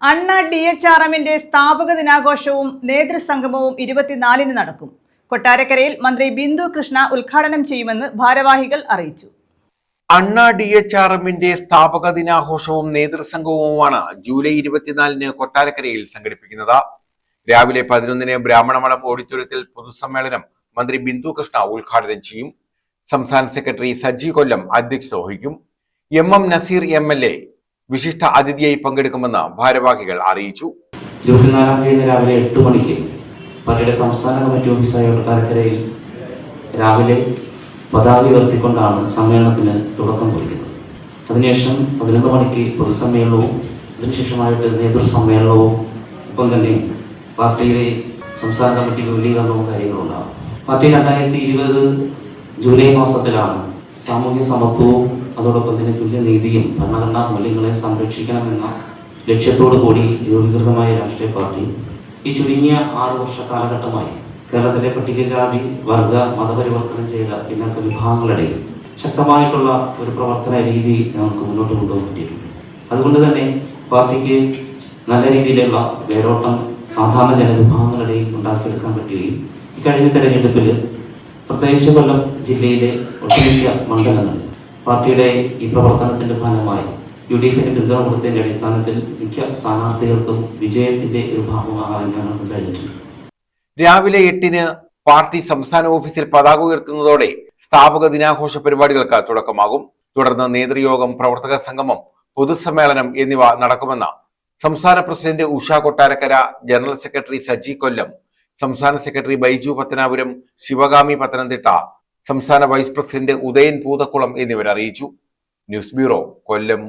അണ്ണ DHRMന്റെ സ്ഥാപക ദിനാഘോഷവും നേതൃസംഗമവും 24-ന് നടക്കും. കൊട്ടാരക്കരയിൽ മന്ത്രി ബിന്ദു കൃഷ്ണ ഉദ്ഘാടനം ചെയ്യുമെന്ന് ഭാരവാഹികൾ അറിയിച്ചു. അണ്ണ DHRMന്റെ സ്ഥാപക ദിനാഘോഷവും നേതൃസംഗമവുമാണ് ജൂലൈ 24-ന് കൊട്ടാരക്കരയിൽ സംഘടിപ്പിക്കുന്നത്. രാവിലെ 11-ന് ബ്രാഹ്മണമഠം ഓഡിറ്റോറിയത്തിൽ പൊതുസമ്മേളനം മന്ത്രി ബിന്ദു കൃഷ്ണ ഉദ്ഘാടനം ചെയ്യും. സംസ്ഥാന സെക്രട്ടറി സജി കൊല്ലം അധ്യക്ഷത വഹിക്കും. MM നസീർ MLA വിശിഷ്ട അതിഥിയായി പങ്കെടുക്കുമെന്ന് ഭാരവാഹികൾ അറിയിച്ചു. 24-ാം തീയതി രാവിലെ 8 മണിക്ക് പാർട്ടിയുടെ സംസ്ഥാന കമ്മിറ്റി ഓഫീസായ കൊട്ടാരക്കരയിൽ രാവിലെ പതാക ഉയർത്തിക്കൊണ്ടാണ് സമ്മേളനത്തിന് തുടക്കം കുറിക്കുന്നത്. അതിനുശേഷം 11 മണിക്ക് പൊതുസമ്മേളനവും അതിനുശേഷമായിട്ട് നേതൃസമ്മേളനവും ഒപ്പം തന്നെ പാർട്ടിയുടെ സംസ്ഥാന കമ്മിറ്റി വിപുലീകരണവും കാര്യങ്ങളുണ്ടാകും. പാർട്ടി 2020 ജൂലൈ മാസത്തിലാണ് സാമൂഹ്യ സമത്വവും അതോടൊപ്പം തന്നെ തുല്യനീതിയും ഭരണഘടനാ മൂല്യങ്ങളെ സംരക്ഷിക്കണമെന്ന ലക്ഷ്യത്തോടു കൂടി രൂപീകൃതമായ രാഷ്ട്രീയ പാർട്ടി ഈ ചുരുങ്ങിയ 6 വർഷ കാലഘട്ടമായി കേരളത്തിലെ പട്ടികജാതി വർഗ മതപരിവർത്തനം ചെയ്ത പിന്നാക്ക വിഭാഗങ്ങളുടെ ശക്തമായിട്ടുള്ള ഒരു പ്രവർത്തന രീതി നമുക്ക് മുന്നോട്ട് കൊണ്ടുപോകാൻ പറ്റിയിട്ടുണ്ട്. അതുകൊണ്ട് തന്നെ പാർട്ടിക്ക് നല്ല രീതിയിലുള്ള വേരോട്ടം സാധാരണ ജനവിഭാഗങ്ങളുടെയും ഉണ്ടാക്കിയെടുക്കാൻ പറ്റുകയും ഈ കഴിഞ്ഞ തെരഞ്ഞെടുപ്പിൽ പ്രത്യേകിച്ച് കൊല്ലം ജില്ലയിലെ ഒട്ടുമിക്ക മണ്ഡലങ്ങളിൽ പാർട്ടിയുടെ ഈ പ്രവർത്തനത്തിന്റെ ഫലമായി UDFിന് പിന്തുണ കൊടുത്തതിന്റെ അടിസ്ഥാനത്തിൽ മിക്ക സ്ഥാനാർത്ഥികൾക്കും വിജയത്തിന്റെ ഒരു ഭാഗമാകാൻ ഞങ്ങൾക്ക് കഴിഞ്ഞിട്ടുണ്ട്. രാവിലെ 8-ന് പാർട്ടി സംസ്ഥാന ഓഫീസിൽ പതാക ഉയർത്തുന്നതോടെ സ്ഥാപക ദിനാഘോഷ പരിപാടികൾക്ക് തുടക്കമാകും. തുടർന്ന് നേതൃയോഗം, പ്രവർത്തക സംഗമം, പൊതുസമ്മേളനം എന്നിവ നടക്കുമെന്ന് സംസ്ഥാന president Usha Kottarakkara, general secretary Saji Kollam, സംസ്ഥാന സെക്രട്ടറി ബൈജു പത്തനാപുരം, ശിവഗാമി പത്തനംതിട്ട, സംസ്ഥാന വൈസ് പ്രസിഡന്റ് ഉദയൻ പൂതക്കുളം എന്നിവർ അറിയിച്ചു. ന്യൂസ് ബ്യൂറോ, കൊല്ലം.